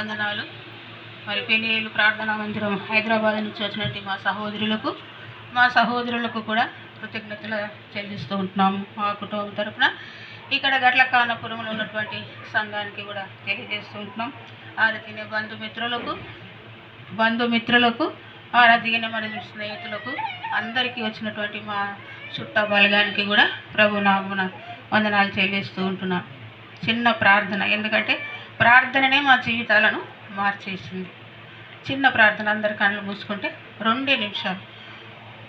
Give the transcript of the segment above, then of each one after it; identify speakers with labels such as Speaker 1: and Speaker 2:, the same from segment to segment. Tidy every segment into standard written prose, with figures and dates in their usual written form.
Speaker 1: వందనాలు. మరి పెళ్ళిళ్ళు ప్రార్థనా మందిరం హైదరాబాద్ నుంచి వచ్చినట్టు మా సహోదరులకు కూడా కృతజ్ఞతలు చెల్లిస్తూ ఉంటున్నాము. మా కుటుంబం తరఫున ఇక్కడ గట్ల కానపురంలో ఉన్నటువంటి సంఘానికి కూడా తెలియజేస్తూ ఉంటున్నాం. ఆరాధిన బంధుమిత్రులకు ఆరాధిన మరి స్నేహితులకు అందరికీ వచ్చినటువంటి మా చుట్ట బలగానికి కూడా ప్రభు నామమున వందనాలు చెల్లిస్తూ ఉంటున్నాం. చిన్న ప్రార్థన, ఎందుకంటే ప్రార్థననే మా జీవితాలను మార్చేసింది. చిన్న ప్రార్థన, అందరి కళ్ళు మూసుకుంటే 2 నిమిషాలు.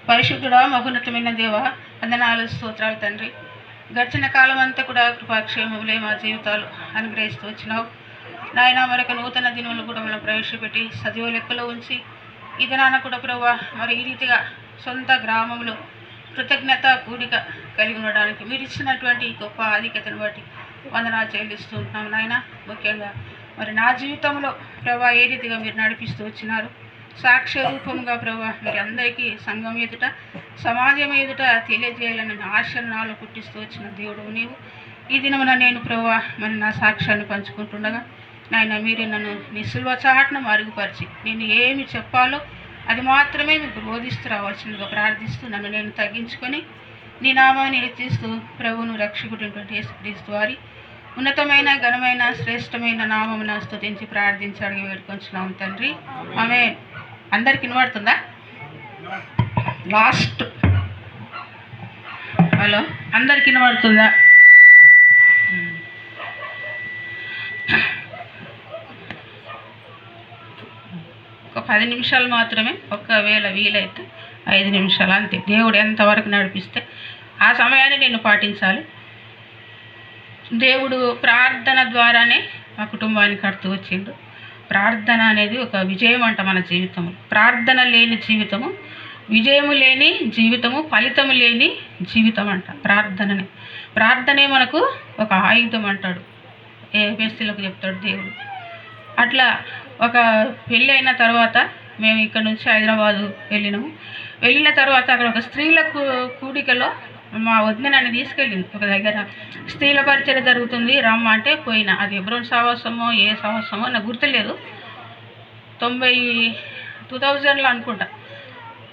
Speaker 1: పరిశుద్ధుడా, మహోన్నతమైన దేవ, వందనాలు, స్తోత్రాలు తండ్రి. గడిచిన కాలం అంతా కూడా కృపాక్షేమములే మా జీవితాలు అనుగ్రహిస్తూ వచ్చినావు నాయన. మరొక నూతన దినములు కూడా మనం ప్రవేశపెట్టి సజీవ లెక్కలో ఉంచి ఈ దినాన కూడా ప్రభా మరి ఈ రీతిగా సొంత గ్రామంలో కృతజ్ఞత కూడిక కలిగి ఉండడానికి మీరు ఇచ్చినటువంటి గొప్ప ఆధిక్యతను బట్టి వందనాలు చెల్లిస్తూ ఉంటున్నాం నాయన. ముఖ్యంగా మరి నా జీవితంలో ప్రభా ఏ రీతిగా మీరు నడిపిస్తూ వచ్చినారు, సాక్ష్య రూపంగా ప్రభా మీరు అందరికీ సంఘం ఎదుట, సమాజం ఎదుట తెలియజేయాలని ఆశలు నాలో పుట్టిస్తూ వచ్చిన దేవుడు నీవు. ఈ దినమున నేను ప్రభా మరి నా సాక్ష్యాన్ని పంచుకుంటుండగా నాయన మీరే నన్ను నీ సిలువ చాటును మరుగుపరిచి నేను ఏమి చెప్పాలో అది మాత్రమే మీకు బోధిస్తూ రావాల్సిందిగా ప్రార్థిస్తూ నన్ను నేను తగ్గించుకొని నీ నామాన్ని హెచ్చిస్తూ ప్రభువును రక్షకుడినటువంటి యేసుక్రీస్తు వారి ఉన్నతమైన ఘనమైన శ్రేష్టమైన నామమున స్తుతించి ప్రార్థించి అడిగి వేడుకొంచున్నాం తండ్రి. ఆమె అందరికి వినబడుతుందా? లాస్ట్ హలో, అందరికి వినబడుతుందా? ఒక 10 నిమిషాలు మాత్రమే, ఒకవేళ వీలైతే 5 నిమిషాలు అంతే. దేవుడు ఎంతవరకు నడిపిస్తే ఆ సమయాన్ని నేను పాటించాలి. దేవుడు ప్రార్థన ద్వారానే మా కుటుంబాన్ని కడుతూ వచ్చిండు. ప్రార్థన అనేది ఒక విజయం అంట మన జీవితము. ప్రార్థన లేని జీవితము విజయము లేని జీవితము, ఫలితము లేని జీవితం అంట ప్రార్థనే మనకు ఒక ఆయుధం అంటాడు, ఏ బెస్తిలకు చెప్తాడు దేవుడు. అట్లా ఒక పెళ్ళి అయిన తర్వాత మేము ఇక్కడ నుంచి హైదరాబాదు వెళ్ళిన తర్వాత అక్కడ ఒక స్త్రీల కూడికలో మా వదిన నన్ను తీసుకెళ్ళింది. ఒక దగ్గర స్త్రీల పరిచయం జరుగుతుంది రమ్మ అంటే పోయినా. అది ఎబ్రోన్ సాహసమో ఏ సాహసమో నాకు గుర్తులేదు, 2000లో అనుకుంటా.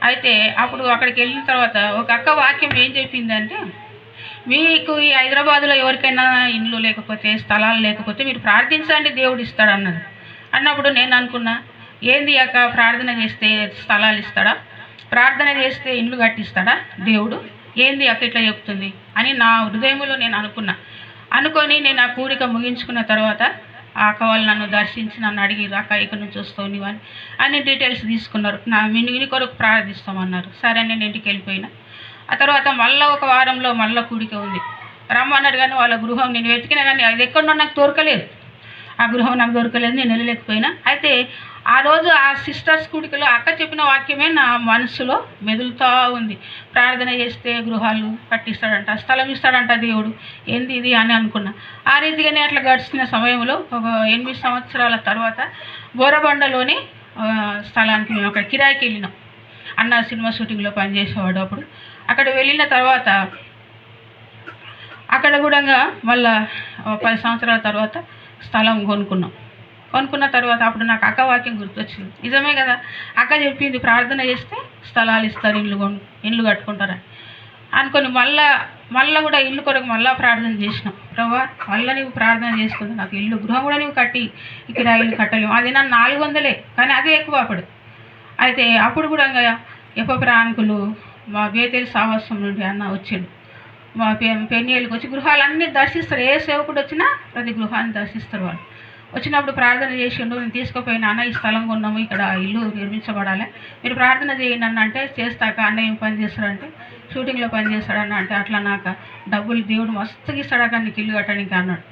Speaker 1: అయితే అప్పుడు అక్కడికి వెళ్ళిన తర్వాత ఒక అక్క వాక్యం ఏం చెప్పిందంటే, మీకు ఈ హైదరాబాదులో ఎవరికైనా ఇండ్లు లేకపోతే స్థలాలు లేకపోతే మీరు ప్రార్థించండి దేవుడు ఇస్తాడు అన్నది. అన్నప్పుడు నేను అనుకున్నా, ఏంది అక్క ప్రార్థన చేస్తే స్థలాలు ఇస్తాడా, ప్రార్థన చేస్తే ఇండ్లు కట్టిస్తాడా దేవుడు, ఏంది అక్క ఇట్లా చెప్తుంది అని నా హృదయంలో నేను అనుకొని నేను ఆ కూడిక ముగించుకున్న తర్వాత ఆ అక్క వాళ్ళు నన్ను దర్శించి నన్ను అడిగి అక్క ఇక్కడ నుంచి వస్తావు నీవు అని అన్ని డీటెయిల్స్ తీసుకున్నారు. నా మిని కొరకు ప్రార్థిస్తామన్నారు. సరే నేను ఇంటికి వెళ్ళిపోయినా. ఆ తర్వాత మళ్ళీ ఒక వారంలో మళ్ళీ కూడిక ఉంది రమ్మన్నారు. కానీ వాళ్ళ గృహం నేను వెతికినా కానీ అది ఎక్కడో నాకు దొరకలేదు. ఆ గృహం నాకు దొరకలేదు, నేను వెళ్ళలేకపోయినా. అయితే ఆ రోజు ఆ సిస్టర్స్ కూడికలో అక్క చెప్పిన వాక్యమే నా మనసులో మెదులుతూ ఉంది. ప్రార్థన చేస్తే గృహాలు కట్టిస్తాడంట, స్థలం ఇస్తాడంట దేవుడు, ఏంది ఇది అని అనుకున్నా. ఆ రీతిగానే అట్లా గడిచిన సమయంలో ఒక 8 సంవత్సరాల తర్వాత బోరబండలోని స్థలానికి మేము అక్కడ కిరాయికి వెళ్ళినాం. అన్న సినిమా షూటింగ్లో పనిచేసేవాడు. అప్పుడు అక్కడ వెళ్ళిన తర్వాత అక్కడ కూడా మళ్ళా 10 సంవత్సరాల తర్వాత స్థలం కొనుక్కున్న తర్వాత అప్పుడు నాకు అక్క వాక్యం గుర్తొచ్చింది. నిజమే కదా, అక్క చెప్పింది ప్రార్థన చేస్తే స్థలాలు ఇస్తారు, ఇండ్లు కట్టుకుంటారని అనుకొని మళ్ళీ కూడా ఇల్లు కొరకు మళ్ళీ ప్రార్థన చేసినాం. ప్రభా మళ్ళీ నీవు ప్రార్థన చేసుకుంది నాకు ఇల్లు గృహం కూడా నీవు కట్టి ఇక్కడ ఇల్లు కట్టలేము. అది నన్ను 400 కానీ అదే ఎక్కువ అప్పుడు. అయితే అప్పుడు కూడా ఎప్ప ప్రాంకులు మా బేతేలు సాహసం నుండి అన్న వచ్చిండు. మా పెళ్ళిళ్ళకి వచ్చి గృహాలన్నీ దర్శిస్తారు. ఏ సేవకుడు వచ్చినా ప్రతి గృహాన్ని దర్శిస్తారు. వాళ్ళు వచ్చినప్పుడు ప్రార్థన చేసిండు. నేను తీసుకుపోయిన అన్న ఈ స్థలం కొన్నాము, ఇక్కడ ఇల్లు నిర్మించబడాలి, మీరు ప్రార్థన చేయండి అన్న అంటే చేస్తాక అన్న ఏం పని చేస్తాడంటే షూటింగ్లో పని చేస్తాడన్న అంటే అట్లా నాకు డబ్బులు దేవుడు మస్తుగా ఇస్తాడాక నీకు ఇల్లు కట్టడానికి అన్నాడు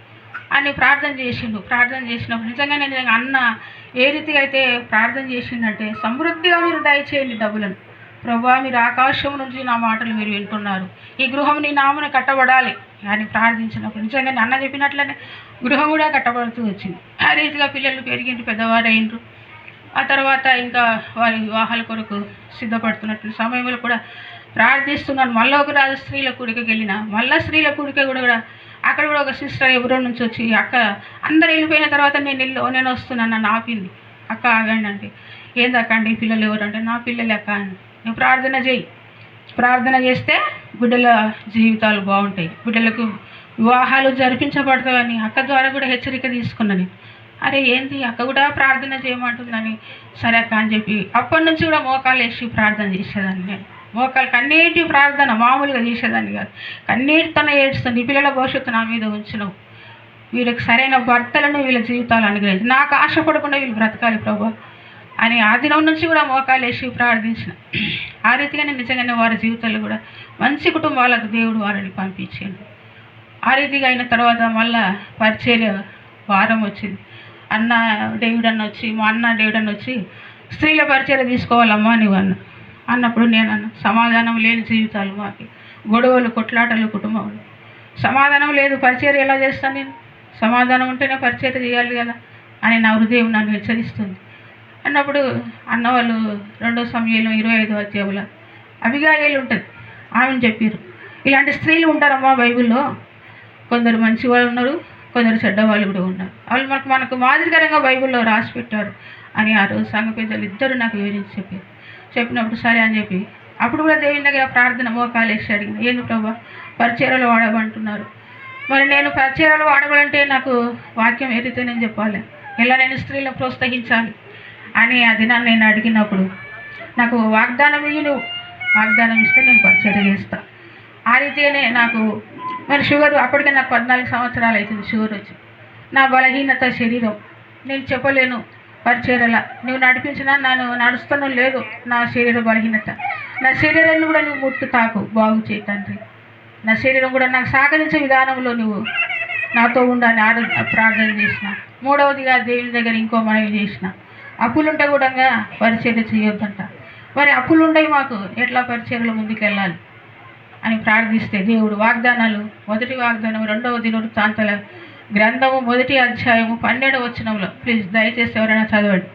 Speaker 1: అని ప్రార్థన చేసిండు. ప్రార్థన చేసినప్పుడు నిజంగానే అన్న ఏ రీతిగా అయితే ప్రార్థన చేసిండంటే, సమృద్ధిగా మీరు దయచేయండి డబ్బులను ప్రభువా, మీరు ఆకాశం నుంచి నా మాటలు మీరు వింటున్నారు, ఈ గృహం నీ నామన కట్టబడాలి అని ప్రార్థించినప్పుడు నిజంగానే అన్న చెప్పినట్లనే గృహం కూడా కట్టబడుతూ వచ్చింది. ఆ రీతిగా పిల్లలు పెరిగిండ్రు, పెద్దవారు అయినరు. ఆ తర్వాత ఇంకా వారి వివాహాల కొరకు సిద్ధపడుతున్నట్టు సమయంలో కూడా ప్రార్థిస్తున్నాను. మళ్ళీ ఒక రాజు స్త్రీల కూడికకి వెళ్ళిన, మళ్ళీ స్త్రీల కూడిక కూడా అక్కడ కూడా ఒక సిస్టర్ ఎవరో నుంచి వచ్చి అక్క అందరు వెళ్ళిపోయిన తర్వాత నేను వస్తున్నాను నన్ను ఆపింది. అక్క ఆగండి అంటే ఏందక్కండి పిల్లలు ఎవరు అంటే నా పిల్లలు అక్క అని. నువ్వు ప్రార్థన చేయి, ప్రార్థన చేస్తే బిడ్డల జీవితాలు బాగుంటాయి, బిడ్డలకు వివాహాలు జరిపించబడతావని అక్క ద్వారా కూడా హెచ్చరిక తీసుకున్నాను. అరే ఏంటి అక్క కూడా ప్రార్థన చేయమంటుందని సరే అక్క అని చెప్పి అప్పటి నుంచి కూడా మోకాలు వేసి ప్రార్థన చేసేదాన్ని. నేను మోకాలు కన్నీటి ప్రార్థన మామూలుగా చేసేదాన్ని కాదు, కన్నీటితోనే ఏడుస్తాను. ఈ పిల్లల భవిష్యత్తు నా మీద ఉంచినవు, వీళ్ళకి సరైన భర్తలను వీళ్ళ జీవితాలు అనుగ్రహించి నాకు ఆశపడకుండా వీళ్ళు బ్రతకాలి ప్రభు అని ఆ దినం నుంచి కూడా మోకాలు వేసి ప్రార్థించిన. ఆ రీతిగానే నిజంగానే వారి జీవితాలు కూడా మంచి కుటుంబాలకు దేవుడు వారిని పంపించాడు. ఆ రీతిగా అయిన తర్వాత మళ్ళా పరిచర్య వారం వచ్చింది. అన్న డేవిడ్ అన్న వచ్చి మా అన్న డేవిడ్ అన్న వచ్చి స్త్రీల పరిచర్య తీసుకోవాలమ్మా నువ్వు అన్నప్పుడు నేను అన్న సమాధానం లేని జీవితాలు మాకు, గొడవలు కొట్లాటలు కుటుంబంలో సమాధానం లేదు, పరిచర్య ఎలా చేస్తాను నేను, సమాధానం ఉంటేనే పరిచర్య చేయాలి కదా అని నా హృదయం నన్ను హెచ్చరిస్తుంది. అన్నప్పుడు అన్న వాళ్ళు 2 సమయంలో 25వ అధ్యాయంలో అబిగాయిలు ఉంటుంది ఆమెను చెప్పారు, ఇలాంటి స్త్రీలు ఉంటారమ్మా బైబిల్లో, కొందరు మంచి వాళ్ళు ఉన్నారు, కొందరు చెడ్డవాళ్ళు కూడా ఉన్నారు, వాళ్ళు మనకు మాదిరికరంగా బైబిల్లో రాసి పెట్టారు అని ఆ రోజు సంఘ పెద్దలు ఇద్దరు నాకు వివరించి చెప్పారు. చెప్పినప్పుడు సరే అని చెప్పి అప్పుడు కూడా దేవుని దగ్గర ప్రార్థన మోకాలు వేసి అడిగిన, ఏంది ప్రభా పరిచర్యలు వాడమంటున్నారు, మరి నేను పరిచర్యలు వాడవాలంటే నాకు వాక్యం ఏదైతే నేను చెప్పాలి, ఎలా నేను స్త్రీలను ప్రోత్సహించాలి అని ఆ దినాన్ని నేను అడిగినప్పుడు నాకు వాగ్దానం ఇయ్యి, నువ్వు వాగ్దానం ఇస్తే నేను పరిచర్య చేస్తా. ఆ రీతిగానే నాకు మరి షుగర్ అప్పటికే నాకు 14 సంవత్సరాలు అవుతుంది షుగర్ వచ్చి. నా బలహీనత శరీరం నేను చెప్పలేను పరిచర్యల, నువ్వు నడిపించినా నేను నడుస్తానో లేదు, నా శరీర బలహీనత, నా శరీరాన్ని కూడా నువ్వు ముట్టు తాకు బాగు చేయి తండ్రి, నా శరీరం కూడా నాకు సహకరించే విధానంలో నువ్వు నాతో ఉండాలని ప్రార్థన చేసిన. మూడవదిగా దేవుని దగ్గర ఇంకో మనవి చేసిన, అప్పులుంటే కూడా పరిచర్య చేయొద్దంట, మరి అప్పులు ఉండయి మాకు ఎట్లా పరిచర్యలో ముందుకెళ్ళాలి అని ప్రార్థిస్తే దేవుడు వాగ్దానాలు, మొదటి వాగ్దానం 2వ దినవృత్తాంతాల గ్రంథము 1వ అధ్యాయము 12వ వచనంలో, ప్లీజ్ దయచేసి ఎవరైనా చదవండి.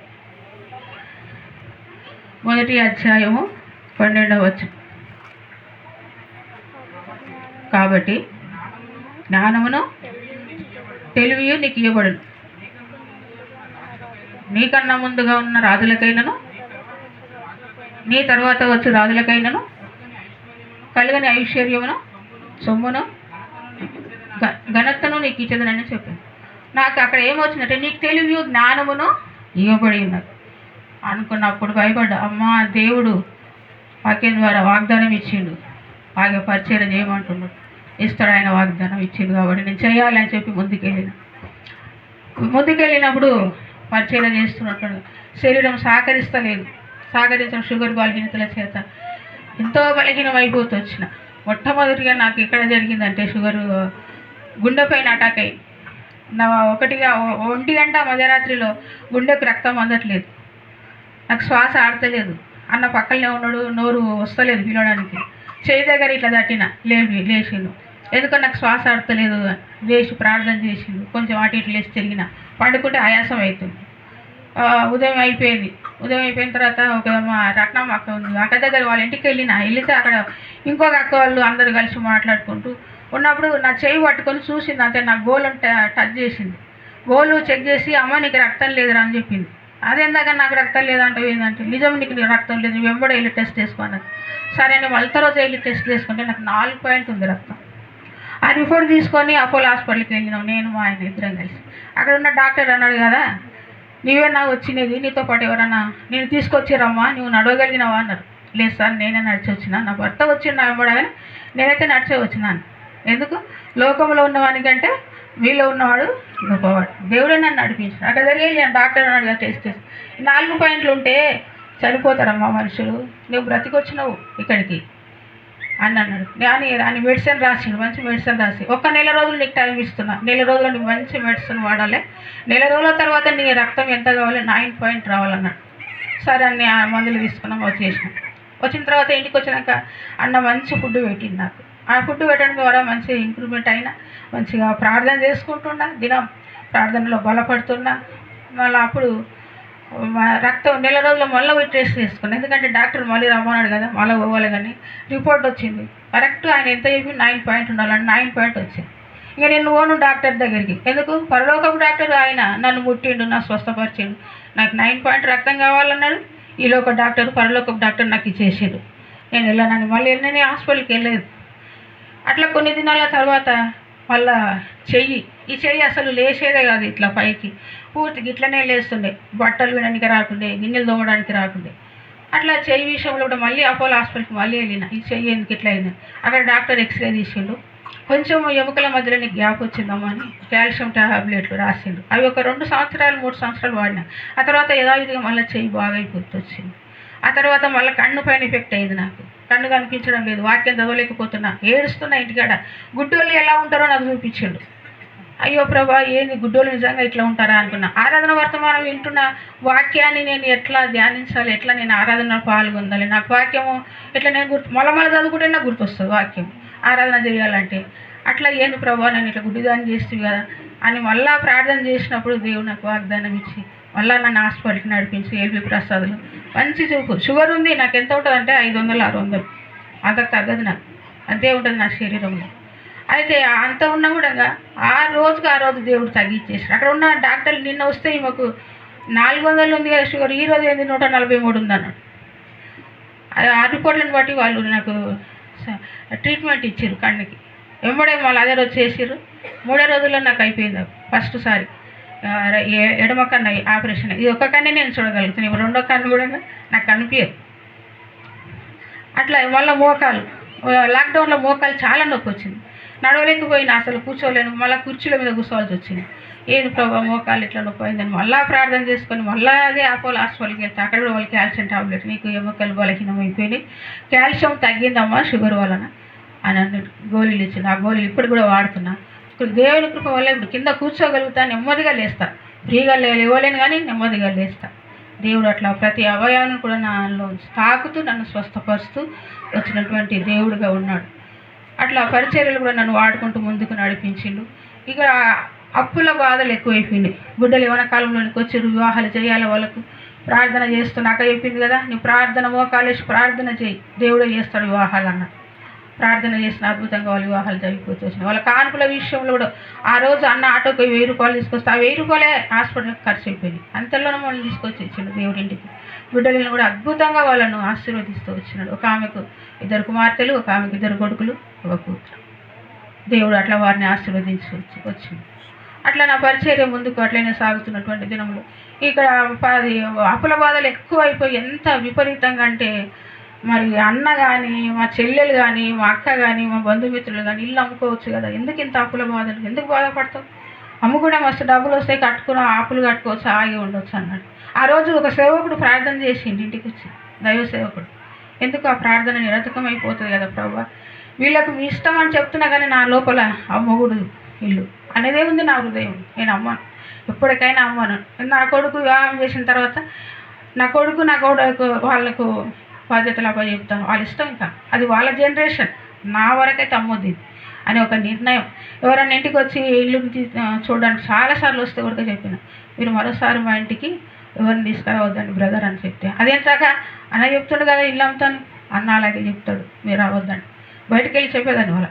Speaker 1: 1వ అధ్యాయము 12వ వచనం. కాబట్టి జ్ఞానమును తెలివియు నీకు ఇవ్వబడును, నీకన్నా ముందుగా ఉన్న రాజులకైనను నీ తర్వాత వచ్చి రాజులకైనను కలిగని ఐశ్వర్యమును సొమ్మును ఘనతను నీకు ఇచ్చేదనని చెప్పింది. నాకు అక్కడ ఏమొచ్చిందంటే నీకు తెలివి జ్ఞానమును ఇవ్వబడి ఉన్నది అనుకున్నప్పుడు భయపడ్డా. అమ్మా దేవుడు వాక్యం ద్వారా వాగ్దానం ఇచ్చిండు, బాగా పరిచయం చేయమంటున్నాడు, ఇస్తాడు, ఆయన వాగ్దానం ఇచ్చిండు కాబట్టి నేను చేయాలని చెప్పి ముందుకెళ్ళినప్పుడు పరిచయం చేస్తున్నట్టు శరీరం సహకరిస్తలేదు, సహకరించిన షుగర్ బలహీనతల చేత ఎంతో బలహీనం అయిపోతూ వచ్చిన. మొట్టమొదటిగా నాకు ఎక్కడ జరిగిందంటే షుగరు గుండె పైన అటాక్ అయ్యి నా 1 గంట మధ్యరాత్రిలో గుండెకు రక్తం అందట్లేదు, నాకు శ్వాస ఆడతలేదు, అన్న పక్కనే ఉన్నాడు, నోరు వస్తలేదు పిలవడానికి, చేయి దగ్గర ఇట్లా తట్టిన లేచిండు, ఎందుకంటే నాకు శ్వాస ఆడతలేదు, లేచి ప్రార్థన చేసిండు, కొంచెం అటు ఇటు లేచి తిరిగిన, పండుకుంటే ఆయాసం అవుతుంది. ఉదయం అయిపోయిన తర్వాత ఒక మా రత్నం అక్క ఉంది, అక్క దగ్గర వాళ్ళ ఇంటికి వెళ్తే అక్కడ ఇంకొక అక్క వాళ్ళు అందరూ కలిసి మాట్లాడుకుంటూ ఉన్నప్పుడు నా చేయి పట్టుకొని చూసింది, అంతే నా గోలను టచ్ చేసింది, గోలు చెక్ చేసి అమ్మ నీకు రక్తం లేదురా అని చెప్పింది. అదేందాక నాకు రక్తం లేదంటే ఏంటంటే నిజం నీకు రక్తం లేదు, వెంబడి వెళ్ళి టెస్ట్ చేసుకున్నది. సరే అని మళ్ళీ రోజు వెళ్ళి టెస్ట్ చేసుకుంటే నాకు 4 పాయింట్ ఉంది రక్తం. ఆ రిపోర్ట్ తీసుకొని అపోలో హాస్పిటల్కి వెళ్ళినాం, నేను మా ఆయన ఇద్దరం కలిసి. అక్కడ ఉన్న డాక్టర్ అన్నాడు కదా, నీవే నాకు వచ్చినది, నీతో పాటు ఎవరన్నా నేను తీసుకొచ్చిరమ్మా, నువ్వు నడవగలిగినావా అన్నారు. లేదు సార్ నేనే నడిచి వచ్చినా, నా భర్త వచ్చిండు నా వెంబడగానే నేనైతే నడిచే వచ్చినాను. ఎందుకు లోకంలో ఉన్నవానికంటే మీలో ఉన్నవాడు గొప్పవాడు, దేవుడే నన్ను నడిపించాడు. అక్కడ జరిగే డాక్టర్ అన్నాడు కదా టెస్ట్ చేసి 4 పాయింట్లు ఉంటే చనిపోతారమ్మా మనుషులు, నువ్వు బ్రతికొచ్చినావు ఇక్కడికి అని అన్నాడు. అని మెడిసిన్ రాసిండు, మంచి మెడిసిన్ రాసి 1 నెల రోజులు నీకు టైం ఇస్తున్నా, నెల రోజులు నీకు మంచి మెడిసిన్ వాడాలి, నెల రోజుల తర్వాత నీ రక్తం ఎంత కావాలి 9 పాయింట్ రావాలన్నాడు. సరే అన్ని ఆ మందులు తీసుకున్నాం, వచ్చేసినాం. వచ్చిన తర్వాత ఇంటికి వచ్చినాక అన్న మంచి ఫుడ్ పెట్టింది నాకు. ఆ ఫుడ్ పెట్టడం ద్వారా మంచి ఇంప్రూవ్మెంట్ అయినా, మంచిగా ప్రార్థన చేసుకుంటున్నా, దినం ప్రార్థనలో బలపడుతున్నా. మళ్ళీ అప్పుడు రక్తం నెల రోజులు మళ్ళీ పోయి టెస్ట్ చేసుకున్నాను, ఎందుకంటే డాక్టర్ మళ్ళీ రమ్మన్నాడు కదా, మళ్ళీ పోవాలి. కానీ రిపోర్ట్ వచ్చింది కరెక్ట్, ఆయన ఎంత చెప్పి 9 పాయింట్ ఉండాలని 9 పాయింట్ వచ్చింది. ఇక నేను పోను డాక్టర్ దగ్గరికి. ఎందుకు? పరలోకపు డాక్టర్ ఆయన నన్ను ముట్టిండు, నా స్వస్థపరిచిండు. నాకు 9 పాయింట్ రక్తం కావాలన్నాడు. ఈ లోక డాక్టర్, పరలోకపు డాక్టర్ నాకు ఇచ్చేసాడు. నేను వెళ్ళానని మళ్ళీ నేను హాస్పిటల్కి వెళ్ళలేదు. అట్లా కొన్ని దినాల తర్వాత మళ్ళా ఈ చెయ్యి అసలు లేచేదే కాదు, ఇట్లా పైకి పూర్తిగా ఇట్లనే లేస్తుండే. బట్టలు వినడానికి రాకుండే, గిన్నెలు తోమడానికి రాకుండే. అట్లా చెయ్యి విషయంలో కూడా మళ్ళీ అపోలో హాస్పిటల్కి మళ్ళీ వెళ్ళిన. ఈ చెయ్యి ఎందుకు ఇట్లా అయింది? అక్కడ డాక్టర్ ఎక్స్రే తీసిండు. కొంచెం ఎముకల మధ్యలో నీకు గ్యాప్ వచ్చిందమ్మా అని కాల్షియం టాబ్లెట్లు రాసిండు. అవి ఒక 2 సంవత్సరాలు 3 సంవత్సరాలు వాడినా. ఆ తర్వాత యథావిధిగా మళ్ళీ చెయ్యి బాగా అయిపోతూ వచ్చింది. ఆ తర్వాత మళ్ళీ కన్ను పైన ఎఫెక్ట్ అయ్యింది. నాకు కన్ను కనిపించడం లేదు, వాక్యం చదవలేకపోతున్నా, ఏడుస్తున్నా. ఇంటికాడ గుడ్డోళ్ళు ఎలా ఉంటారో నాకు చూపించిండు. అయ్యో ప్రభా, ఏంది గుడ్డోళ్ళు నిజంగా ఇట్లా ఉంటారా అనుకున్నా. ఆరాధన వర్తమానం వింటున్న వాక్యాన్ని నేను ఎట్లా ధ్యానించాలి, ఎట్లా నేను ఆరాధనలో పాల్గొందాలి, నాకు వాక్యము ఎట్లా నేను మళ్ళీ చదువుకుంటే నాకు గుర్తొస్తుంది వాక్యం ఆరాధన చేయాలంటే. అట్లా ఏంది ప్రభా, నేను ఇట్లా గుడ్డిదాన్ని చేస్తుంది కదా అని మళ్ళా ప్రార్థన చేసినప్పుడు దేవుడు నాకు వాగ్దానం ఇచ్చి మళ్ళీ నన్ను హాస్పిటల్కి నడిపించి ఎల్బీ ప్రసాద్లో మంచి చూపు. షుగర్ ఉంది, నాకు ఎంత ఉంటుంది అంటే 500 600, అంతకు తగ్గదు నాకు, అంతే ఉంటుంది నా శరీరంలో. అయితే అంత ఉన్నా కూడా ఆ రోజు దేవుడు తగ్గించేసాడు. అక్కడ ఉన్న డాక్టర్లు నిన్న వస్తే ఈమెకు 400 ఉంది కదా షుగర్, ఈ రోజు ఏంది 143 ఉందన్నాడు. ఆ రిపోర్ట్లను బట్టి వాళ్ళు నాకు ట్రీట్మెంట్ ఇచ్చారు కన్నుకి. వెంబడే మళ్ళీ అదే రోజు చేసిర్రు. 3 రోజుల్లో నాకు అయిపోయింది. ఫస్ట్ సారి ఎడమ కన్ను ఆపరేషన్. ఇది ఒక కన్నే నేను చూడగలుగుతాను, ఇప్పుడు 2వ కన్ను కూడా నాకు కనిపించదు. అట్లా మళ్ళీ మోకాలు, లాక్డౌన్లో మోకాలు చాలా నొప్పి వచ్చింది, నడవలేకపోయినా, అసలు కూర్చోలేను. మళ్ళీ కుర్చీల మీద కూర్చోవాల్సి వచ్చింది. ఏది ప్రభావ మోకాలు ఇట్లా నొప్పి అయిందని మళ్ళీ ప్రార్థన చేసుకొని మళ్ళీ అదే అపోలో హాస్పిటల్కి వెళ్తే అక్కడ కూడా వాళ్ళు కాల్షియం టాబ్లెట్, నీకు ఎముకలు బలహీనం అయిపోయినాయి, కాల్షియం తగ్గిందమ్మా షుగర్ వలన అని అన్నట్టు గోళీలు ఇచ్చింది. ఆ గోళీలు ఇప్పుడు కూడా వాడుతున్నా. ఇప్పుడు దేవుని కృప వల్ల ఇప్పుడు కింద కూర్చోగలుగుతా, నెమ్మదిగా లేస్తా. ఫ్రీగా లేవలేను కానీ నెమ్మదిగా లేస్తా. దేవుడు అట్లా ప్రతి అవయవాన్ని కూడా నాలో తాకుతూ నన్ను స్వస్థపరుస్తూ వచ్చినటువంటి దేవుడుగా ఉన్నాడు. అట్లా పరిచర్యలు కూడా నన్ను వాడుకుంటూ ముందుకు నడిపించిండు. ఇక అప్పుల బాధలు ఎక్కువైపోయినాయి. బిడ్డలు యవ్వన కాలంలోనికి వచ్చారు, వివాహాలు చేయాలి, వాళ్ళకు ప్రార్థన చేస్తున్నాక చెప్పింది కదా, నీ ప్రార్థన మోకాలేసి ప్రార్థన చేయి, దేవుడే చేస్తాడు వివాహాలు అన్న. ప్రార్థన చేసిన అద్భుతంగా వాళ్ళ వివాహాలు జరిగిపోతూ వచ్చినాయి. వాళ్ళ కానుకల విషయంలో కూడా ఆ రోజు అన్న ఆటోకి 1000 రూపాయలు తీసుకొస్తే ఆ 1000 రూపాయలే హాస్పిటల్కి ఖర్చు అయిపోయింది. అంతలోనే వాళ్ళని తీసుకొచ్చి ఇచ్చిండు దేవుడింటికి. బిడ్డలను కూడా అద్భుతంగా వాళ్ళను ఆశీర్వదిస్తూ వచ్చినాడు. ఒక ఆమెకు 2 కుమార్తెలు, ఒక ఆమెకు 2 కొడుకులు, ఒక కూతురు. దేవుడు అట్లా వారిని ఆశీర్వదించి వచ్చింది. అట్లా నా పరిచర్య ముందుకు అట్లనే సాగుతున్నటువంటి దినములు ఇక్కడ అప్పుల బాధలు ఎక్కువ అయిపోయి ఎంత విపరీతంగా అంటే, మరి అన్న కానీ, మా చెల్లెలు కానీ, మా అక్క కానీ, మా బంధుమిత్రులు కానీ ఇల్లు అమ్ముకోవచ్చు కదా, ఎందుకు ఇంత అప్పుల బాధలు, ఎందుకు బాధపడతావు, అమ్ముకుంటే మస్తు డబ్బులు వస్తాయి, కట్టుకున్న అప్పులు కట్టుకోవచ్చు, ఆగి ఉండొచ్చు అన్నాడు. ఆ రోజు ఒక సేవకుడు ప్రార్థన చేసిండు ఇంటికి వచ్చి, దైవ సేవకుడు. ఎందుకు ఆ ప్రార్థన నిరతకమైపోతుంది కదా ప్రభా, వీళ్ళకు మీ ఇష్టం అని చెప్తున్నా కానీ నా లోపల ఆ మొగుడు ఇల్లు అనేదే ఉంది నా హృదయం. నేను అమ్మాను, ఎప్పటికైనా అమ్మాను. నా కొడుకు వివాహం చేసిన తర్వాత నా కొడుకు వాళ్ళకు బాధ్యతలు అప్ప చెప్తాను, వాళ్ళ ఇష్టం, ఇంకా అది వాళ్ళ జనరేషన్, నా వరకైతే అమ్మొద్ది అని ఒక నిర్ణయం. ఎవరైనా ఇంటికి వచ్చి ఇల్లుని చూడడానికి చాలాసార్లు వస్తే కూడా చెప్పిన, మీరు మరోసారి మా ఇంటికి ఎవరిని తీసుకురావద్దండి బ్రదర్ అని చెప్తే, అదేంటాక అన్న చెప్తాడు కదా ఇల్లు అమ్ముతాను అన్న, అలాగే చెప్తాడు, మీరు రావద్దండి, బయటకు వెళ్ళి చెప్పేదాన్ని వాళ్ళ.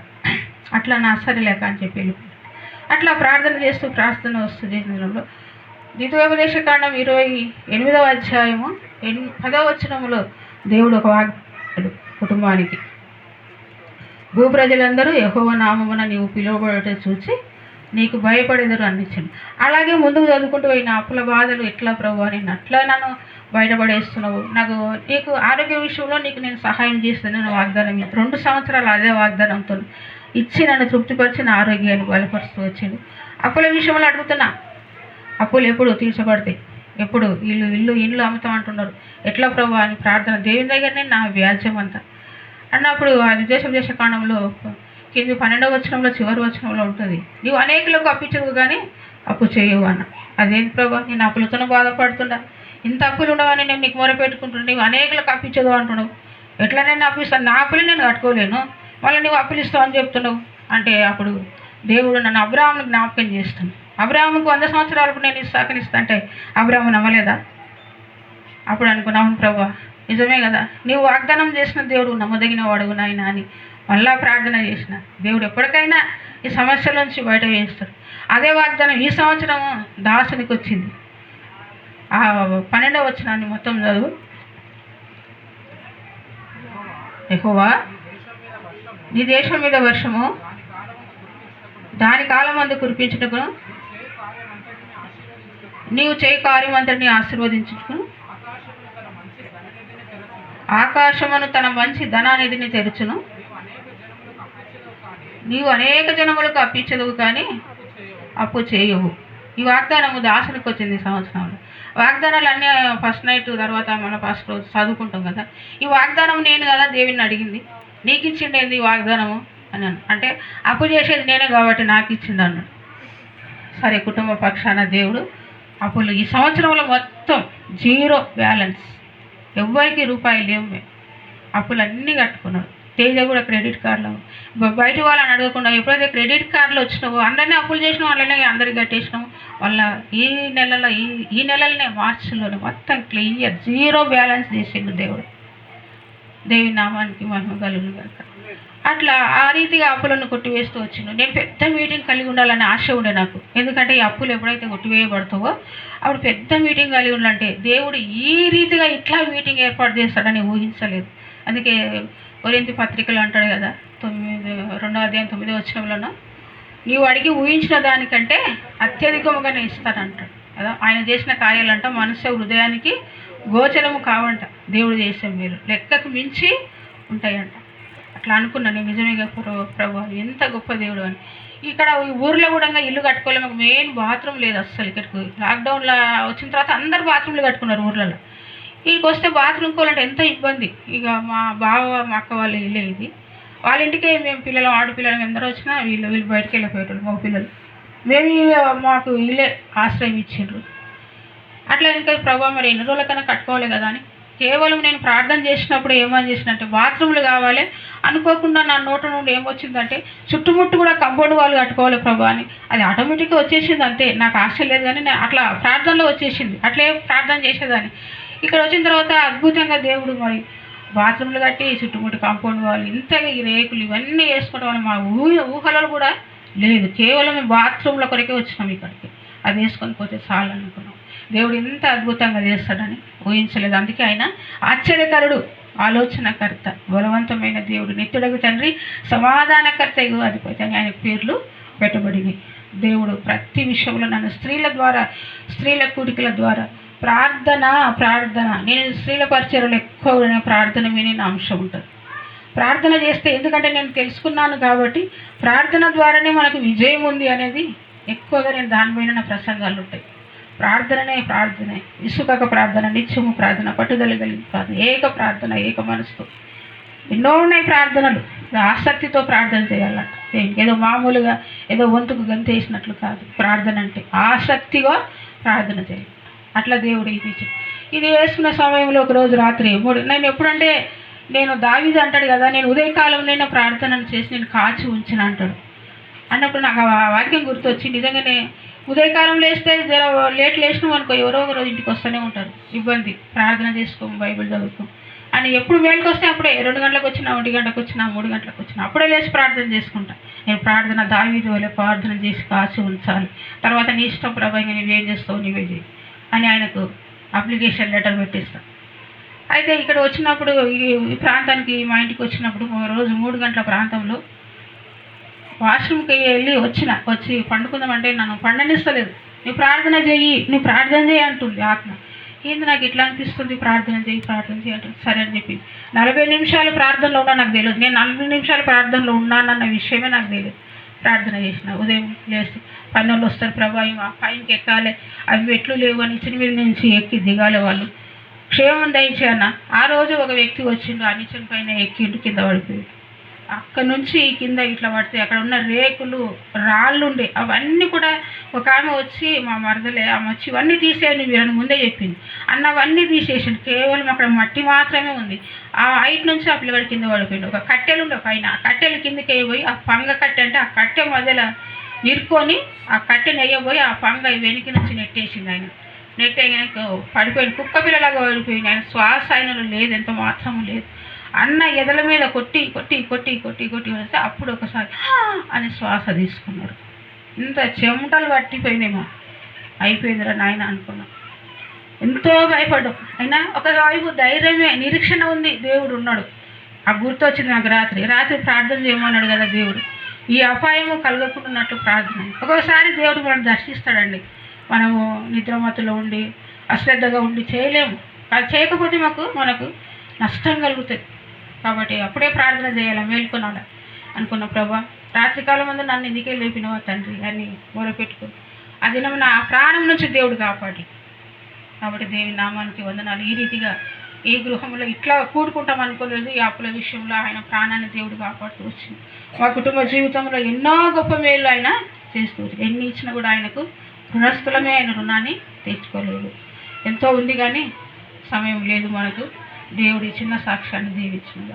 Speaker 1: అట్లా నా సరే లేక అని చెప్పి వెళ్ళిపోయాడు. అట్లా ప్రార్థన చేస్తూ ప్రార్థన వస్తుంది. ద్వితీయోపదేశకాండం 28వ అధ్యాయము 10వ వచనములో దేవుడు ఒక వాగ్దానం కుటుంబానికి, భూప్రజలందరూ యెహోవా నామమున నీవు పిలువబడట చూసి నీకు భయపడేదరు అనిచ్చింది. అలాగే ముందుకు చదువుకుంటూ పోయిన అప్పుల బాధలు ఎట్లా ప్రభు అని అట్లా నన్ను బయటపడేస్తున్నావు, నీకు ఆరోగ్య విషయంలో నేను సహాయం చేస్తానని వాగ్దానం 2 సంవత్సరాలు అదే వాగ్దానంతో ఇచ్చి నన్ను తృప్తిపరిచి నా ఆరోగ్యాన్ని బలపరుస్తూ వచ్చింది. అప్పుల విషయంలో అడుగుతున్నా, అప్పులు ఎప్పుడు తీర్చబడతాయి, ఎప్పుడు ఇల్లు అమ్ముతాం అంటున్నారు, ఎట్లా ప్రభు అని ప్రార్థన దేవుని దగ్గరనే నా వ్యాజ్యం అంతా అన్నప్పుడు ఆ ద్వితీయోపదేశ కాండంలో కింది 12వ వచనంలో చివరి వచనంలో ఉంటుంది, నీవు అనేకులకు అప్పించవు కానీ అప్పు చేయవు అన్న. అదేంటి ప్రభు, నేను అప్పులతోనే బాధపడుతున్నా, ఇంత అప్పులు ఉండవని నేను నీకు మొరపెట్టుకుంటున్నా, నీవు అనేకులకు అప్పించదు అంటున్నావు, ఎట్లా నేను అప్పిస్తాను, నా అప్పులు నేను కట్టుకోలేను, మళ్ళీ నువ్వు అప్పులు ఇస్తావు అని చెప్తున్నావు అంటే, అప్పుడు దేవుడు నన్ను అబ్రాహామును జ్ఞాపకం చేస్తాను. అబ్రాహాముకు 100 సంవత్సరాలకు నేను ఇస్సాకుని ఇస్తా అంటే అబ్రాహాము నమ్మలేదా? అప్పుడు అనుకున్నా, అవును ప్రభా నిజమే కదా, నీవు వాగ్దానం చేసిన దేవుడు నమ్మదగిన వాడుగు నాయన అని మళ్ళా ప్రార్థన చేసిన. దేవుడు ఎప్పటికైనా ఈ సమస్యల నుంచి బయట వేస్తాడు. అదే వాగ్దానం ఈ సంవత్సరం దాసునికి వచ్చింది. 12వ వచనాన్ని మొత్తం చదువు. యెహోవా నీ దేశం మీద వర్షము దాని కాలం అందు కురిపించుటకు నీవు చేయి కార్యమంతటిని ఆశీర్వదించుటకు ఆకాశమును తన మంచి ధనానిధిని తెరుచును. నీవు అనేక జనములకు అప్పించదువు కానీ అప్పు చేయవు. ఈ వాగ్దానము దాసునికి వచ్చింది సంవత్సరంలో. వాగ్దానాలు అన్నీ ఫస్ట్ నైట్ తర్వాత మన ఫస్ట్ రోజు చదువుకుంటాం కదా. ఈ వాగ్దానం నేను కదా దేవుని అడిగింది, నీకు ఇచ్చిండేది ఈ వాగ్దానము అని అంటే అప్పు చేసేది నేనే కాబట్టి నాకు ఇచ్చిండు అన్నాడు. సరే, కుటుంబ పక్షాన దేవుడు అప్పులు ఈ సంవత్సరంలో మొత్తం 0 బ్యాలెన్స్, ఎవ్వరికి రూపాయలు లేవు. అప్పులన్నీ కట్టుకున్నాడు. తేజ కూడా క్రెడిట్ కార్డులో బయట వాళ్ళని అడగకుండా ఎప్పుడైతే క్రెడిట్ కార్డులు వచ్చినావో అందరినీ అప్పులు చేసినావు, వాళ్ళనే అందరికి కట్టేసినాము. వాళ్ళ ఈ నెలలోనే మార్చిలోనే మొత్తం క్లియర్ 0 బ్యాలెన్స్ చేసిండు దేవుడు. దేవి నామానికి మహిమ కలుగును గాక. అట్లా ఆ రీతిగా అప్పులను కొట్టివేస్తూ వచ్చిండు. నేను పెద్ద మీటింగ్ కలిగి ఉండాలని ఆశ ఉండే నాకు. ఎందుకంటే ఈ అప్పులు ఎప్పుడైతే కొట్టివేయబడతావో అప్పుడు పెద్ద మీటింగ్ కలిగి ఉండాలంటే దేవుడు ఈ రీతిగా ఇట్లా మీటింగ్ ఏర్పాటు చేస్తాడని ఊహించలేదు. అందుకే కొరింథీ పత్రికలు అంటాడు కదా, 2వ అధ్యాయం 9వ వచనంలోనూ నీవు అడిగి ఊహించిన దానికంటే అత్యధికముగానే ఇస్తానంటాడు కదా. ఆయన చేసిన కార్యాలంట మనుష్య హృదయానికి గోచరము కావంట. దేవుడు చేసే మీరు లెక్కకు మించి ఉంటాయంట. అట్లా అనుకున్నాను నేను, నిజమేగా ప్రభు ఎంత గొప్ప దేవుడు అని. ఇక్కడ ఈ ఊర్లో కూడా ఇల్లు కట్టుకోవాలి, మాకు మెయిన్ బాత్రూమ్ లేదు అస్సలు. ఇక్కడికి లాక్డౌన్లో వచ్చిన తర్వాత అందరు బాత్రూమ్లు కట్టుకున్నారు ఊర్లలో. వీళ్ళకి వస్తే బాత్రూమ్ కోవాలంటే ఎంత ఇబ్బంది. ఇక మా బావ మా అక్క వాళ్ళ ఇల్లే ఇది. వాళ్ళ ఇంటికే మేము పిల్లలు ఆడపిల్లలు ఎందరో వచ్చినా వీళ్ళు బయటకు వెళ్ళిపోయేటోళ్ళు మా పిల్లలు. మేము మాకు ఇల్లే ఆశ్రయం ఇచ్చిండ్రు. అట్లా ఇంకా ప్రభావ మరి ఎన్ని రోజులకైనా కట్టుకోవాలి కదా అని కేవలం నేను ప్రార్థన చేసినప్పుడు ఏమని చేసినట్టే బాత్రూమ్లు కావాలి అనుకోకుండా నా నోట నుండి ఏమొచ్చిందంటే చుట్టుముట్టు కూడా కంపౌండ్ వాళ్ళు కట్టుకోవాలి ప్రభా అని. అది ఆటోమేటిక్గా వచ్చేసింది అంతే, నాకు ఆశ లేదు కానీ నేను అట్లా ప్రార్థనలో వచ్చేసింది. అట్లే ప్రార్థన చేసేదాన్ని. ఇక్కడ వచ్చిన తర్వాత అద్భుతంగా దేవుడు మరి బాత్రూమ్లు కట్టి చుట్టుముట్టు కాంపౌండ్ వాళ్ళు ఇంతగా ఈ రేకులు ఇవన్నీ వేసుకోవడం వల్ల మా ఊహలలో కూడా లేదు. కేవలం బాత్రూమ్ల కొరకే వచ్చినాం ఇక్కడికి. అది వేసుకొని పోతే చాలు అనుకున్నాం. దేవుడు ఎంత అద్భుతంగా చేస్తాడని ఊహించలేదు. అందుకే ఆయన ఆశ్చర్యకరుడు, ఆలోచనకర్త, బలవంతమైన దేవుడు, నిత్యుడగు తండ్రి, సమాధానకర్త, అధిపతి అని ఆయన పేర్లు పెట్టబడినాయి. దేవుడు ప్రతి విషయంలో నన్ను స్త్రీల కూడికల ద్వారా ప్రార్థన నేను స్త్రీల పరిచర్యలు ఎక్కువ ప్రార్థన మీద నా అంశం ఉంటుంది. ప్రార్థన చేస్తే, ఎందుకంటే నేను తెలుసుకున్నాను కాబట్టి ప్రార్థన ద్వారానే మనకు విజయం ఉంది అనేది ఎక్కువగా నేను దాని మీద నా ప్రసంగాలు ఉంటాయి. ప్రార్థనే విసుకక ప్రార్థన, నిత్యము ప్రార్థన, పట్టుదల కలిగిన ప్రార్థన, ఏక మనసుతో. ఎన్నో ఉన్నాయి ప్రార్థనలు. ఆసక్తితో ప్రార్థన చేయాలంట. ఏదో మామూలుగా ఏదో వంతుకు గంతేసినట్లు కాదు. ప్రార్థన అంటే ఆసక్తిగా ప్రార్థన చేయాలి. అట్లా దేవుడు ఇది వేసుకున్న సమయంలో ఒకరోజు రాత్రి నేను ఎప్పుడంటే నేను దావీదు అంటాడు కదా, నేను ఉదయకాలంలో ప్రార్థనను చేసి నేను కాచి ఉంచిన అంటాడు. అన్నప్పుడు నాకు ఆ వాక్యం గుర్తొచ్చి, నిజంగానే ఉదయకాలం లేస్తే లేట్ లేచినాం అనుకో ఎవరో ఒకరోజు ఇంటికి వస్తూనే ఉంటారు. ఇబ్బంది, ప్రార్థన చేసుకోము, బైబిల్ చదువుతాం అని ఎప్పుడు మేలుకి వస్తే అప్పుడే 2 గంటలకు వచ్చినా, 1 గంటకు వచ్చినా, 3 గంటలకు వచ్చినా అప్పుడే లేచి ప్రార్థన చేసుకుంటా. నేను ప్రార్థన దావీదు వలె ప్రార్థన చేసి కాచి ఉంచాలి. తర్వాత నీ ఇష్టం ప్రభా, నువ్వేం చేస్తావు నీవే చేయి అని ఆయనకు అప్లికేషన్ లెటర్ పెట్టిస్తాను. అయితే ఇక్కడ వచ్చినప్పుడు ఈ ప్రాంతానికి మా ఇంటికి వచ్చినప్పుడు రోజు 3 గంటల ప్రాంతంలో వాష్రూమ్కి వచ్చి పండుకుందామంటే నన్ను పండనిస్తలేదు. నువ్వు ప్రార్థన చేయి అంటుంది ఆత్మ. ఏంది నాకు ఇట్లా అనిపిస్తుంది, ప్రార్థన చేయి అంటుంది. సరే అని చెప్పి 40 నిమిషాలు ప్రార్థనలో ఉన్నా నాకు తెలియదు. నేను 40 నిమిషాలు ప్రార్థనలో ఉన్నానన్న విషయమే నాకు తెలియదు. ప్రార్థన చేసిన ఉదయం లేచి పని వాళ్ళు వస్తారు, ప్రభా ఆ పైకి ఎక్కాలి, అవి మెట్లు లేవు అని నిచ్చెన మీద నుంచి ఎక్కి దిగాలి, వాళ్ళు క్షేమం దయచే అన్న. ఆ రోజు ఒక వ్యక్తి వచ్చిండు, ఆ నిచ్చెన పైన ఎక్కిండు, కింద పడిపోయి అక్కడ నుంచి కింద ఇట్లా పడితే అక్కడ ఉన్న రేకులు రాళ్ళు ఉండే అవన్నీ కూడా ఒక ఆమె వచ్చి, మా మరదలే ఆమె వచ్చి ఇవన్నీ తీసేయండి మీరు ముందే చెప్పింది అన్నవన్నీ తీసేసిండు. కేవలం అక్కడ మట్టి మాత్రమే ఉంది. ఆ హైట్ నుంచి ఆ పిల్లగాడి కింద పడిపోయింది. ఒక కట్టెలు ఉండే పైన, ఆ కట్టెలు కిందకి వేయబోయి ఆ పంగ కట్టె అంటే ఆ కట్టె మధ్యలో నిరుకొని ఆ కట్టెని వేయబోయి ఆ పంగ వెనక నుంచి నెట్టేసింది. ఆయన నెట్టేయడానికి పడిపోయింది, కుక్క పిల్లలాగా పడిపోయింది. ఆయన శ్వాస ఆయనలో లేదు, ఎంత మాత్రము లేదు. అన్న ఎదల మీద కొట్టి కొట్టి కొట్టి కొట్టి కొట్టి వేస్తే అప్పుడు ఒకసారి అని శ్వాస తీసుకున్నాడు. ఇంత చెమటలు పట్టిపోయినామో అయిపోయిందిరా నాయన అనుకున్నాం. ఎంతో భయపడ్డాం. అయినా ఒకవైపు ధైర్యమే, నిరీక్షణ ఉంది, దేవుడు ఉన్నాడు. ఆ గుర్తు వచ్చింది నాకు. రాత్రి ప్రార్థన చేయమన్నాడు కదా దేవుడు. ఈ అపాయము కలగకుండాన్నట్టు ప్రార్థన. ఒక్కొక్కసారి దేవుడు మనం దర్శిస్తాడండి. మనము నిద్రమత్తులో ఉండి అశ్రద్ధగా ఉండి చేయలేము. అది చేయకపోతే మనకు నష్టం కలుగుతుంది. కాబట్టి అప్పుడే ప్రార్థన చేయాలి, మేల్కొనాలి అనుకున్న. ప్రభా, రాత్రికాలం ముందు నన్ను ఎందుకే లేపినవా తండ్రి అని మొరపెట్టుకుని ఆ దినం నా ప్రాణం నుంచి దేవుడు కాపాడి. కాబట్టి దేవుని నామానికి వందనాలు. ఈ రీతిగా ఈ గృహంలో ఇట్లా కూడుకుంటాం అనుకోలేదు. ఈ అప్పుల విషయంలో ఆయన ప్రాణాన్ని దేవుడు కాపాడుతూ వచ్చింది. మా కుటుంబ జీవితంలో ఎన్నో గొప్ప మేలు ఆయన చేస్తూ ఎన్ని ఇచ్చినా కూడా ఆయనకు రుణస్థులమే, ఆయన రుణాన్ని తెచ్చుకోలేదు. ఎంతో ఉంది కానీ సమయం లేదు మనకు. దేవుడి చిన్న సాక్ష్యాన్ని దీవించింది.